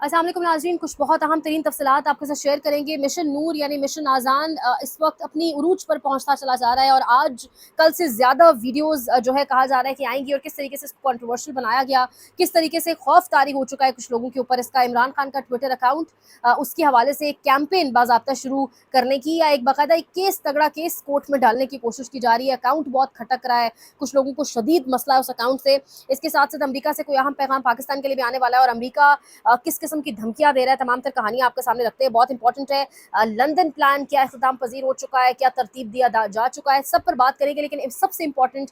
अस्सलाम वालेकुम नाज़रीन, कुछ बहुत अहम तरीन तफसीलात आपके साथ शेयर करेंगे। मिशन नूर यानी मिशन आज़ान इस वक्त अपनी उरूज पर पहुंचता चला जा रहा है और आज कल से ज़्यादा वीडियोस जो है कहा जा रहा है कि आएंगी और किस तरीके से इसको कंट्रोवर्शियल बनाया गया, किस तरीके से खौफ तारी हो चुका है कुछ लोगों के ऊपर इसका। इमरान खान का ट्विटर अकाउंट उसके हवाले से एक कैंपेन बाज़ाब्ता शुरू करने की या एक बाकायदा एक केस, तगड़ा केस कोर्ट में डालने की कोशिश की जा रही है। अकाउंट बहुत खटक रहा है, कुछ लोगों को शदीद मसला है उस अकाउंट से। इसके साथ साथ अमरीका से कोई अहम पैगाम पाकिस्तान के लिए भी आने वाला है और अमरीका किस किस्म की धमकियां दे रहा है, तमाम तर कहानियां आपके सामने रखते हैं। बहुत इंपॉर्टेंट है, लंदन प्लान क्या इख्तिताम पजीर हो चुका है, क्या तरतीब दिया जा चुका है, सब पर बात करेंगे। लेकिन सबसे इंपॉर्टेंट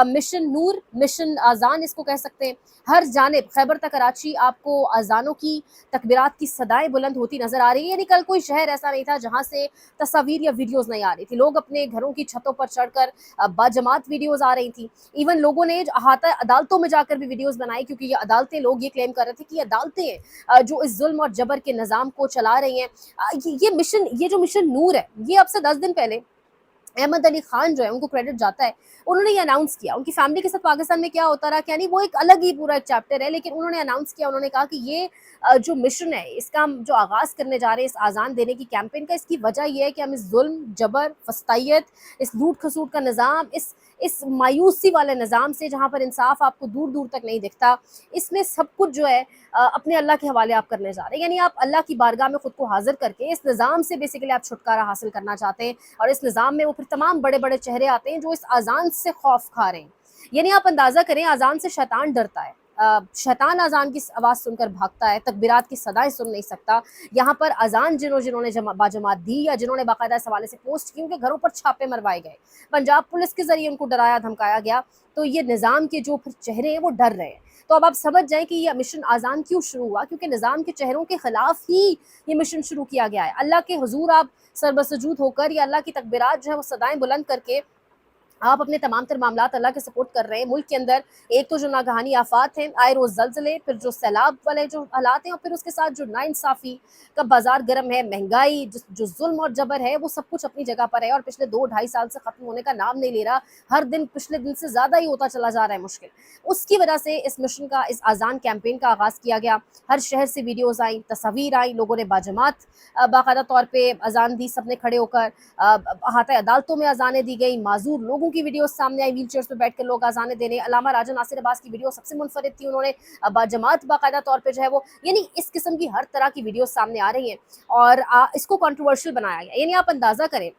मिशन नूर, मिशन आज़ान इसको कह सकते हैं। हर जानिब खैबर तक कराची आपको अजानों की, तकबीरात की सदाएं बुलंद होती नजर आ रही है। यानी कल कोई शहर ऐसा नहीं था जहां से तस्वीर या वीडियोस नहीं आ रही थी। लोग अपने घरों की छतों पर चढ़कर बाजमात वीडियोस आ रही थी। इवन लोगों ने अहाता अदालतों में जाकर भी वीडियोस बनाई, क्योंकि ये अदालतें, लोग ये क्लेम कर रहे थे कि ये अदालतें जो इस जुल्म और जबर के निज़ाम को चला रही हैं। ये जो मिशन नूर है, ये अब से 10 दिन पहले अहमद अली खान जो है उनको क्रेडिट जाता है, उन्होंने ये अनाउंस किया। उनकी फैमिली के साथ पाकिस्तान में क्या होता रहा, क्या नहीं, वो एक अलग ही पूरा एक चैप्टर है। लेकिन उन्होंने अनाउंस किया, उन्होंने कहा कि ये जो मिशन है, इसका हम जो आगाज़ करने जा रहे हैं, इस आज़ान देने की कैंपेन का, इसकी वजह यह है कि हम इस जुल्म, जबर, फस्तायत, इस लूट खसूट का निज़ाम, इस मायूसी वाले निज़ाम से जहाँ पर इंसाफ आपको दूर दूर तक नहीं दिखता, इसमें सब कुछ जो है अपने अल्लाह के हवाले आप करने जा रहे हैं। यानी आप अल्लाह की बारगाह में खुद को हाजिर करके इस निज़ाम से बेसिकली आप छुटकारा हासिल करना चाहते हैं। और इस निज़ाम में वो फिर तमाम बड़े बड़े चेहरे आते हैं जो इस अजान से खौफ खा रहे हैं। यानी आप अंदाज़ा करें, अजान से शैतान डरता है। शैतान अजान की आवाज़ सुनकर भागता है, तकबीरात की सदाएं सुन नहीं सकता। यहाँ पर अजान जिन्होंने बाजमात दी या जिन्होंने बाकायदा इस हवाले से पोस्ट की, उनके घरों पर छापे मरवाए गए, पंजाब पुलिस के जरिए उनको डराया धमकाया गया। तो ये निज़ाम के जो फिर चेहरे हैं वो डर रहे हैं। तो अब आप समझ जाएं कि ये मिशन आज़ान क्यों शुरू हुआ, क्योंकि निज़ाम के चेहरों के खिलाफ ही ये मिशन शुरू किया गया है। अल्लाह के हुजूर आप सरबसजूद होकर या अल्लाह की तकबीरात जो है वो सदाएं बुलंद करके आप अपने तमाम तर मामलात अल्लाह के सपोर्ट कर रहे हैं। मुल्क के अंदर एक तो जो नागहानी आफात हैं, आए रोज़ ज़लज़ले, फिर जो सैलाब वाले जो हालात हैं, और फिर उसके साथ जो नाइंसाफ़ी का बाजार गर्म है, महंगाई, जो जुल्म और जबर है, वो सब कुछ अपनी जगह पर है और पिछले 2-2.5 साल से ख़त्म होने का नाम नहीं ले रहा। हर दिन पिछले दिन से ज़्यादा ही होता चला जा रहा है मुश्किल। उसकी वजह से इस मिशन का, इस आज़ान कैंपेन का आगाज़ किया गया। हर शहर से वीडियोज़ आई, तस्वीर आई, लोगों ने बाजमात बाकायदा तौर पर अजान दी, सब ने खड़े होकर। अहाता अदालतों में अजानें दी गई, माजूर लोगों की वीडियो सामने आई, व्हील चेयर्स पर बैठ कर लोग अजानें देने। अलामा राजा नासिर अब्बास की वीडियो सबसे मुनफरिद थी, उन्होंने बाजमात बाकायदा तौर पर जो है वो, यानी इस किस्म की हर तरह की वीडियो सामने आ रही हैं और इसको कंट्रोवर्शियल बनाया गया। यानी आप अंदाज़ा करें,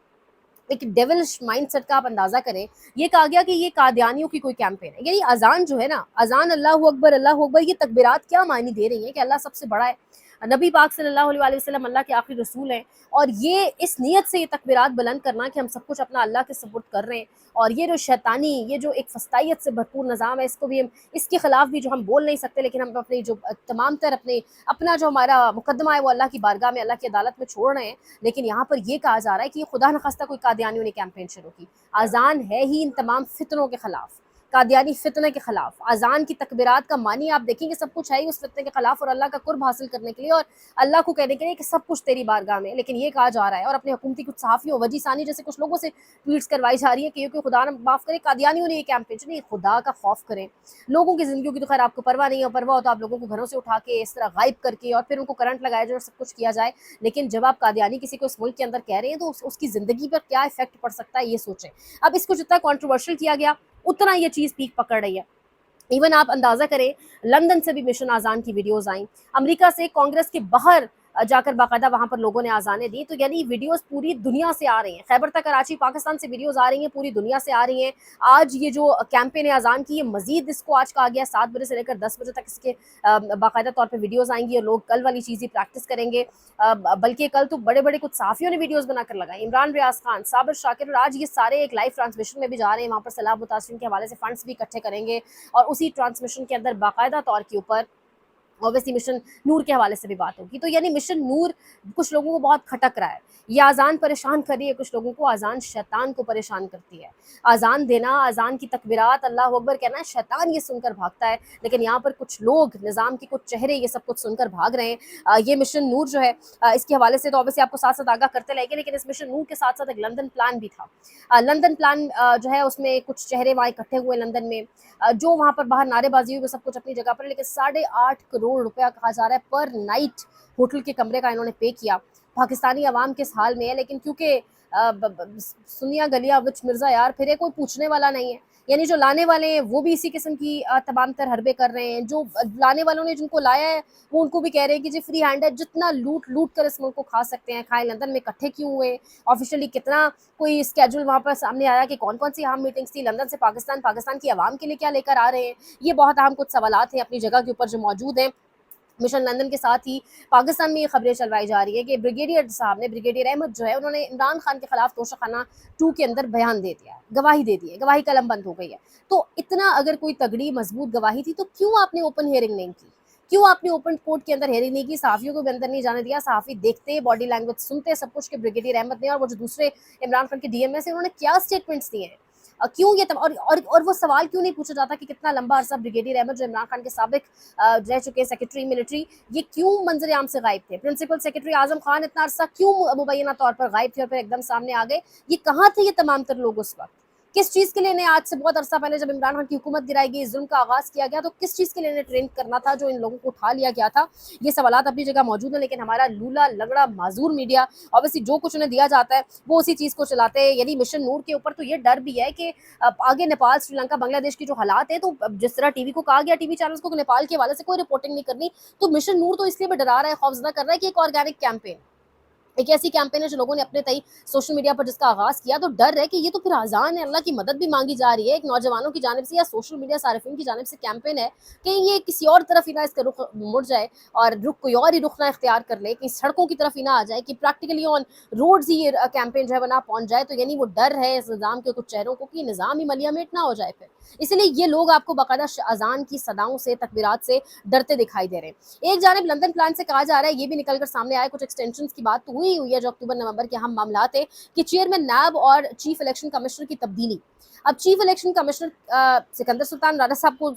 एक डेविलिश माइंडसेट का आप अंदाज़ा करें। ये कहा गया कि ये कादियानियों की कोई कैंपेन है। यानी अजान जो है ना, अजान अल्लाहु अकबर, ये तकबीरात क्या मायने दे रही हैं कि अल्लाह सबसे बड़ा है, नबी पाक सल्लल्लाहु अलैहि वसल्लम अल्लाह के आखिरी रसूल हैं। और ये इस नीयत से ये तकबीरात बुलंद करना कि हम सब कुछ अपना अल्लाह के सपुर्द कर रहे हैं। और ये जो शैतानी, ये जो एक फस्तायत से भरपूर निज़ाम है, इसको भी हम, इसके ख़िलाफ़ भी जो हम बोल नहीं सकते, लेकिन हम अपनी जो तमाम तर अपना जो हमारा मुकदमा है वो अल्लाह की बारगाह में, अल्लाह की अदालत में छोड़ रहे हैं। लेकिन यहाँ पर ये कहा जा रहा है कि खुदा न खास्ता कोई कादियानियों ने कैंपेन शुरू की। अजान है ही इन तमाम फितनों के ख़िलाफ़, कादियानी फितने के खिलाफ। अजान की तकबीरात का मानी आप देखेंगे, सब कुछ है ही उस फितने के खिलाफ और अल्लाह का कुर्ब हासिल करने के लिए और अल्लाह को कहने के लिए कि सब कुछ तेरी बारगाह में। लेकिन ये कहा जा रहा है और अपने हुकूमती कुछ सहाफ़ियों, वजी सानी जैसे कुछ लोगों से ट्वीट्स करवाई जा रही है कि खुदा न माफ़ करे, कादियानियों ने ये कैंपेन चुनी। खुदा का खौफ करें, लोगों की ज़िंदगी की तो खैर आपको परवाह नहीं है, परवाह हो तो आप लोगों को घरों से उठा के इस तरह गायब करके और फिर उनको करंट लगाया जाए और सब कुछ किया जाए। लेकिन जब आप कादियानी किसी को इस मुल्क के अंदर कह रहे हैं तो उसकी ज़िंदगी पर क्या इफेक्ट पड़ सकता है, ये सोचें। अब इसको जितना कॉन्ट्रोवर्शियल किया गया, उतना ये चीज़ पीक पकड़ रही है। इवन आप अंदाज़ा करें, लंदन से भी मिशन आज़ान की वीडियोज़ आई, अमेरिका से कांग्रेस के बाहर जाकर बाकायदा वहाँ पर लोगों ने आज़ानें दी। तो यानी वीडियोज़ पूरी दुनिया से आ रही हैं। खैबर तक कराची पाकिस्तान से वीडियोज़ आ रही हैं, पूरी दुनिया से आ रही हैं। आज ये जो कैंपेन है आज़ान की, ये मज़ीद इसको आज कहा गया 7 बजे से लेकर 10 बजे तक इसके बाकायदा तौर पर वीडियोज़ आएंगी और लोग कल वाली चीज़ ही प्रैक्टिस करेंगे। बल्कि कल तो बड़े बड़े कुछ सहाफ़ियों ने वीडियोज़ बनाकर लगाई, इमरान रियाज खान, साबिर शाकिर, और आज ये सारे एक लाइव ट्रांसमिशन में भी जा रहे हैं। वहाँ पर सैलाब मुतासरीन के हवाले से फ़ंड्स भी इकट्ठे करेंगे और उसी ट्रांसमिशन के अंदर बाकायदा तौर के ऊपर ऑब्वियसली मिशन नूर के हवाले से भी बात होगी। तो यानी मिशन नूर कुछ लोगों को बहुत खटक रहा है। ये अजान परेशान कर रही है कुछ लोगों को, अजान शैतान को परेशान करती है। अजान देना, अजान की तकबीरात, अल्लाह अकबर कहना है, शैतान ये सुनकर भागता है। लेकिन यहाँ पर कुछ लोग, निज़ाम के कुछ चेहरे ये सब कुछ सुनकर भाग रहे हैं। ये मिशन नूर जो है, इसके हवाले से तो ऑब्वियसली आपको साथ साथ आगाह करते रहेंगे। लेकिन इस मिशन नूर के साथ साथ एक लंदन प्लान भी था। लंदन प्लान जो है, उसमें कुछ चेहरे वहाँ इकट्ठे हुए लंदन में, जो वहाँ पर बाहर नारेबाजी हुई, वो सब कुछ अपनी जगह पर। लेकिन 8.5 करोड़ करोड़ रुपया कहा जा रहा है पर नाइट होटल के कमरे का इन्होंने पे किया। पाकिस्तानी अवाम किस हाल में है, लेकिन क्योंकि सुनिया गलिया विच मिर्ज़ा यार फिरे, कोई पूछने वाला नहीं है। यानी जो लाने वाले हैं वो भी इसी किस्म की तमाम तर हरबे कर रहे हैं, जो लाने वालों ने जिनको लाया है वो उनको भी कह रहे हैं कि जी फ्री हैंड है, जितना लूट लूट कर इस मुल्क को खा सकते हैं खाएं। लंदन में इकट्ठे क्यों हुए, ऑफिशियली कितना कोई स्केड्यूल वहाँ पर सामने आया कि कौन कौन सी अहम मीटिंग्स थी, लंदन से पाकिस्तान, पाकिस्तान की आवाम के लिए क्या लेकर आ रहे हैं। ये बहुत अहम कुछ सवालात हैं अपनी जगह के ऊपर जो मौजूद हैं। मिशन लंदन के साथ ही पाकिस्तान में ये खबरें चलवाई जा रही है कि ब्रिगेडियर साहब ने, ब्रिगेडियर अहमद जो है, उन्होंने इमरान खान के खिलाफ तोशाखाना 2 के अंदर बयान दे दिया है, गवाही दे दी है, गवाही कलम बंद हो गई है। तो इतना अगर कोई तगड़ी मजबूत गवाही थी तो क्यों आपने ओपन हियरिंग नहीं की, क्यों आपने ओपन कोर्ट के अंदर हियरिंग नहीं की, सहाफियों को भी अंदर नहीं जाने दिया, सहाफी देखते, बॉडी लैंग्वेज सुनते, सब कुछ के ब्रिगेडियर अहमद ने और वो जो दूसरे इमरान खान के डीएमएस है उन्होंने क्या स्टेटमेंट्स दिए हैं। क्यों ये और वो सवाल क्यों नहीं पूछा जाता कि कितना लंबा अरसा ब्रिगेडियर अहमद जो इमरान खान के साबिक रह चुके सेक्रेटरी मिलिट्री, ये क्यों मंजर आम से गायब थे। प्रिंसिपल सेक्रेटरी आजम खान इतना अरसा क्यों मुबैना तौर पर गायब थे और फिर एकदम सामने आ गए। ये कहाँ थे ये तमाम तर लोग उस वक्त, किस चीज़ के लिए इन्हें आज से बहुत अरसा पहले जब इमरान खान की हुकूमत गिराई गई, जुल्म का आगाज़ किया गया, तो किस चीज़ के लिए इन्हें ट्रेन करना था जो इन लोगों को उठा लिया गया था। ये सवालात अपनी जगह मौजूद हैं, लेकिन हमारा लूला लगड़ा माजूर मीडिया ऑब्वियसली जो कुछ उन्हें दिया जाता है वो उसी चीज़ को चलाते हैं। यानी मिशन नूर के ऊपर तो ये डर भी है कि आगे नेपाल, श्रीलंका, बांग्लादेश की जो हालात है, तो जिस तरह टीवी को कहा गया, टीवी चैनल्स को नेपाल के हवाले से कोई रिपोर्टिंग नहीं करनी, तो मिशन नूर तो इसलिए भी डरा रहा है, खौफजदा कर रहा है कि एक ऑर्गेनिक कैंपेन, एक ऐसी कैंपेन है जो लोगों ने अपने तई सोशल मीडिया पर जिसका आगाज़ किया, तो डर है कि ये तो फिर आज़ान है, अल्लाह की मदद भी मांगी जा रही है एक नौजवानों की जानिब से या सोशल मीडिया सारिफिन की जानिब से कैंपेन है कि ये किसी और तरफ ही ना इसका रुख मुड़ जाए और रुख कोई और ही रुख ना इख्तियार कर ले, कि सड़कों की तरफ ही ना आ जाए, कि प्रैक्टिकली ऑन रोड्स ही ये कैंपेन जो है वो ना पहुंच जाए। तो यानी वो डर है इस निज़ाम के कुछ चेहरों को कि निज़ाम ही मलियामेट ना हो जाए फिर, इसलिए ये लोग आपको बाकायदा अजान की सदाओं से, तकबीरात से डरते दिखाई दे रहे हैं। एक जानिब लंदन प्लान से कहा जा रहा है, ये भी निकल कर सामने आया, कुछ एक्सटेंशन की बात तो हुई है जो अक्टूबर नवंबर के अहम मामला थे कि चेयरमैन नैब और चीफ इलेक्शन कमिश्नर की तब्दीली। अब chief election commissioner Sikandar Sultan Rana साहब को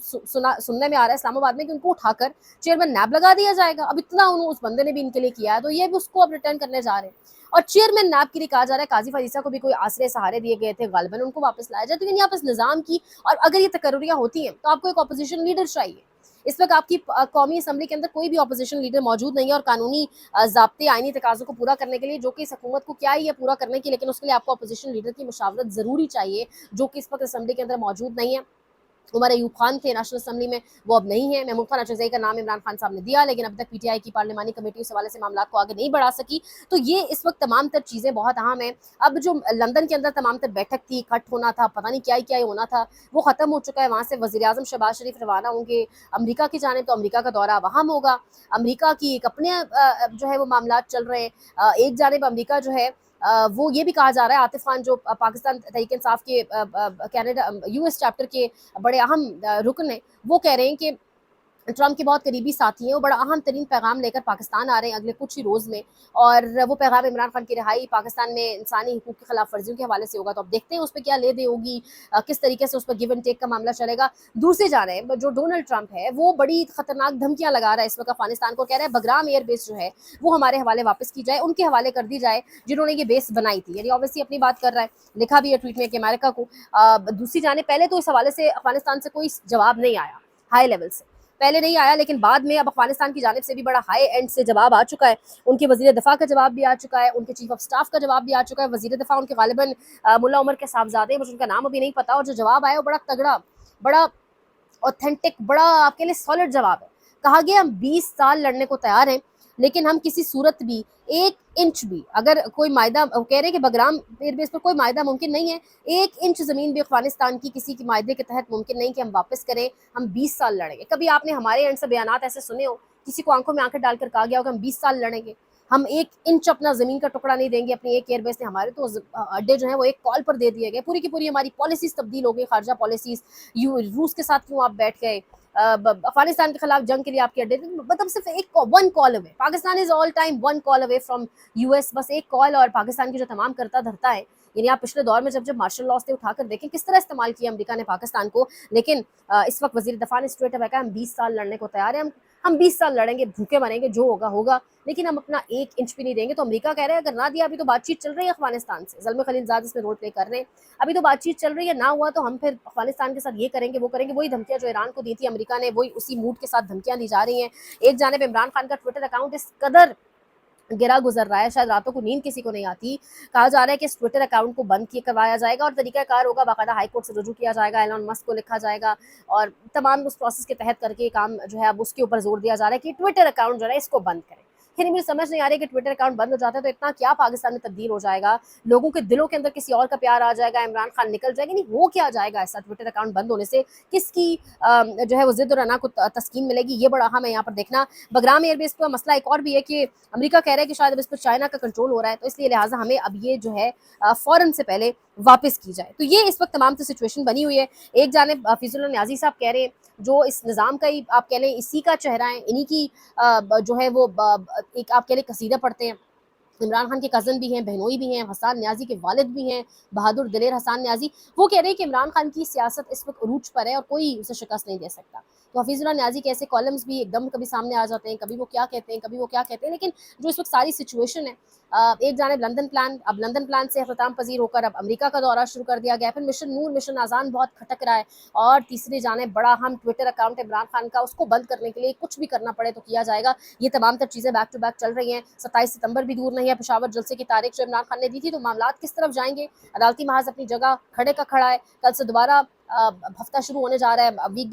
सुनने में आ रहा है इस्लामाबाद में कि उनको उठाकर चेयरमैन नैब लगा दिया जाएगा। अब इतना उस बंदे ने भी इनके लिए किया है, तो ये भी उसको अब रिटर्न करने जा रहे हैं। और चेयरमैन नैब के लिए कहा जा रहा है काजी फरीसा को भी कोई आसरे सहारे दिए गए थे, गालिबन उनको वापस लाया जाए। तो यानी आप इस निज़ाम की, और अगर ये तकर्रियाँ होती हैं तो आपको एक अपोजिशन लीडर चाहिए। इस वक्त आपकी कौमी असम्बली के अंदर कोई भी अपोजिशन लीडर मौजूद नहीं है, और कानूनी ज़ाब्ते, आइनी तकाज़ों को पूरा करने के लिए, जो कि इस हुकूमत को क्या ही है पूरा करने की, लेकिन उसके लिए आपको अपोजिशन लीडर की मुशावरत ज़रूरी चाहिए, जो कि इस वक्त असम्बली के अंदर मौजूद नहीं है। उमर अयूब खान थे नेशनल असम्बली में, वो अब नहीं है। महमूद खान अचरजई का नाम इमरान खान साहब ने दिया, लेकिन अब तक पीटीआई की पार्लिमानी कमेटी उस हवाले से मामला को आगे नहीं बढ़ा सकी। तो ये इस वक्त तमाम तर चीज़ें बहुत अहम हैं। अब जो लंदन के अंदर तमाम तर बैठक थी, इकट्ठ होना था, पता नहीं क्या ही क्या होना था, वो ख़त्म हो चुका है। वहाँ से वज़ीर आज़म शहबाज शरीफ रवाना होंगे अमरीका की जानिब, तो अमरीका का दौरा वहाँ होगा। अमरीका की एक अपने जो है वो मामला चल रहे हैं। एक जानिब अमरीका जो है वो ये भी कहा जा रहा है, आतिफ खान जो पाकिस्तान तहरीक इंसाफ के कनाडा यूएस चैप्टर के बड़े अहम रुकन हैं, वो कह रहे हैं कि ट्रम्प के बहुत करीबी साथी हैं, वो बड़ा अहम तरीन पैगाम लेकर पाकिस्तान आ रहे हैं अगले कुछ ही रोज़ में, और वो पैगाम इमरान खान की रिहाई, पाकिस्तान में इंसानी हुकूक की खिलाफ वर्जियों के हवाले से होगा। तो अब देखते हैं उस पर क्या ले दे होगी, किस तरीके से उस पर गिव एंड टेक का मामला चलेगा। दूसरी जानिब जो डोनाल्ड ट्रंप है वो बड़ी खतरनाक धमकियाँ लगा रहा है इस वक्त अफगानिस्तान को, कह रहा है बगराम एयर बेस जो है वो हमारे हवाले वापस की जाए, उनके हवाले कर दी जाए जिन्होंने ये बेस बनाई थी। यानी ऑब्वियसली अपनी बात कर रहा है, लिखा भी है ट्वीट में कि अमेरिका को। दूसरी जानिब पहले तो इस हवाले से अफगानिस्तान से कोई जवाब नहीं आया, हाई लेवल से पहले नहीं आया, लेकिन बाद में अब अफगानिस्तान की जानिब से भी बड़ा हाई एंड से जवाब आ चुका है। उनके वज़ीर दिफा का जवाब भी आ चुका है, उनके चीफ ऑफ स्टाफ का जवाब भी आ चुका है। वज़ीर दिफा उनके गालिबन मुल्ला उमर के साहबजादे हैं, मुझे उनका नाम अभी नहीं पता, और जो जवाब आया वो बड़ा तगड़ा, बड़ा ऑथेंटिक, बड़ा आपके लिए सॉलिड जवाब है। कहा गया हम 20 साल लड़ने को तैयार हैं, लेकिन हम किसी सूरत भी 1 इंच भी, अगर कोई मायदा, कह रहे हैं कि बगराम एयरबेस पर कोई मायदा मुमकिन नहीं है, 1 इंच ज़मीन भी अफगानिस्तान की किसी की मायदे के तहत मुमकिन नहीं कि हम वापस करें, हम 20 साल लड़ेंगे। कभी आपने हमारे एंड से बयानात ऐसे सुने हो, किसी को आंखों में आंखें डालकर कहा गया हो कि हम 20 साल लड़ेंगे, हम 1 इंच अपना ज़मीन का टुकड़ा नहीं देंगे अपनी एक एयरबेस ने। हमारे तो अड्डे जो हैं वो एक कॉल पर दे दिए गए, पूरी की पूरी हमारी पॉलिसीज़ तब्दील हो गई, खारजा पॉलिसीज़। रूस के साथ क्यों आप बैठ गए, अफगानिस्तान के खिलाफ जंग के लिए आपके अड्डे, मतलब सिर्फ एक 1 call away, Pakistan is all time 1 call away from US, बस एक कॉल, और पाकिस्तान की जो तमाम करता धरता है। यानी आप पिछले दौर में जब मार्शल लॉस थे उठाकर देखें किस तरह इस्तेमाल किया अमेरिका ने पाकिस्तान को, लेकिन इस वक्त वजीर दफा ने स्ट्रेट अवे कहा हम 20 साल लड़ने को तैयार हैं, ہم 20 سال لڑیں گے, بھوکے مریں گے, جو ہوگا ہوگا, لیکن ہم اپنا 1 انچ بھی نہیں دیں گے. تو امریکہ کہہ رہے ہیں اگر نہ دیا, ابھی تو بات چیت چل رہی ہے افغانستان سے, زلمے خلیل زاد اس میں رول پلے کر رہے ہیں, ابھی تو بات چیت چل رہی ہے, نہ ہوا تو ہم پھر افغانستان کے ساتھ یہ کریں گے وہ کریں گے. وہی دھمکیاں جو ایران کو دی تھی امریکہ نے, وہی اسی موڈ کے ساتھ دھمکیاں دی جا رہی ہیں. ایک جانب عمران خان کا ٹویٹر اکاؤنٹ اس قدر گرا گزر رہا ہے, شاید راتوں کو نیند کسی کو نہیں آتی. کہا جا رہا ہے کہ اس ٹویٹر اکاؤنٹ کو بند کروایا جائے گا اور طریقہ کار ہوگا, باقاعدہ ہائی کورٹ سے رجوع کیا جائے گا, ایلن مسک کو لکھا جائے گا, اور تمام اس پروسیس کے تحت کر کے کام جو ہے اب اس کے اوپر زور دیا جا رہا ہے کہ ٹویٹر اکاؤنٹ جو ہے اس کو بند کریں. یعنی مجھے سمجھ نہیں آ رہی کہ ٹویٹر اکاؤنٹ بند ہو جاتا ہے تو اتنا کیا پاکستان میں تبدیل ہو جائے گا, لوگوں کے دلوں کے اندر کسی اور کا پیار آ جائے گا, عمران خان نکل جائے گا, نہیں ہو کیا جائے گا ایسا ٹویٹر اکاؤنٹ بند ہونے سے, کس کی جو ہے وہ ضد اور انا کو تسکین ملے گی, یہ بڑا اہم ہے یہاں پر دیکھنا. بگرام ایئر بیس کا مسئلہ ایک اور بھی ہے کہ امریکہ کہہ رہا ہے کہ شاید اب اس پر چائنا کا کنٹرول ہو رہا ہے, تو اس لیے لہٰذا ہمیں اب یہ جو ہے فوراً سے پہلے واپس کی جائے. تو یہ اس وقت تمام سے سچویشن بنی ہوئی ہے. ایک جانب فیض اللہ نیازی صاحب کہہ رہے ہیں جو اس نظام کا ہی آپ کہہ لیں اسی کا چہرہ ہے, انہی کی جو ہے وہ ایک آپ کہہ لیں قصیدہ پڑھتے ہیں, عمران خان کے کزن بھی ہیں, بہنوئی بھی ہیں, حسان نیازی کے والد بھی ہیں, بہادر دلیر حسان نیازی, وہ کہہ رہے ہیں کہ عمران خان کی سیاست اس وقت عروج پر ہے اور کوئی اسے شکست نہیں دے سکتا. تو حفیظ اللہ نیازی کے ایسے کالمز بھی ایک دم کبھی سامنے آ جاتے ہیں, کبھی وہ کیا کہتے ہیں کبھی وہ کیا کہتے ہیں, لیکن جو اس وقت ساری سچویشن ہے, ایک جانب لندن پلان, اب لندن پلان سے اختتام پذیر ہو کر اب امریکہ کا دورہ شروع کر دیا گیا, پھر مشن نور, مشن آزان بہت کھٹک رہا ہے, اور تیسری جانب بڑا اہم ٹویٹر اکاؤنٹ عمران خان کا, اس کو بند کرنے کے لیے کچھ بھی کرنا پڑے تو کیا جائے گا. یہ تمام تر چیزیں بیک ٹو بیک چل رہی ہیں. 27 ستمبر بھی دور نہیں ہے, پشاور جلسے کی تاریخ جو عمران خان نے دی تھی, تو معاملات کس طرف جائیں گے, عدالتی محاذ اپنی جگہ کھڑے کا کھڑا ہے. کل سے دوبارہ ہفتہ شروع ہونے جا رہا ہے, ویک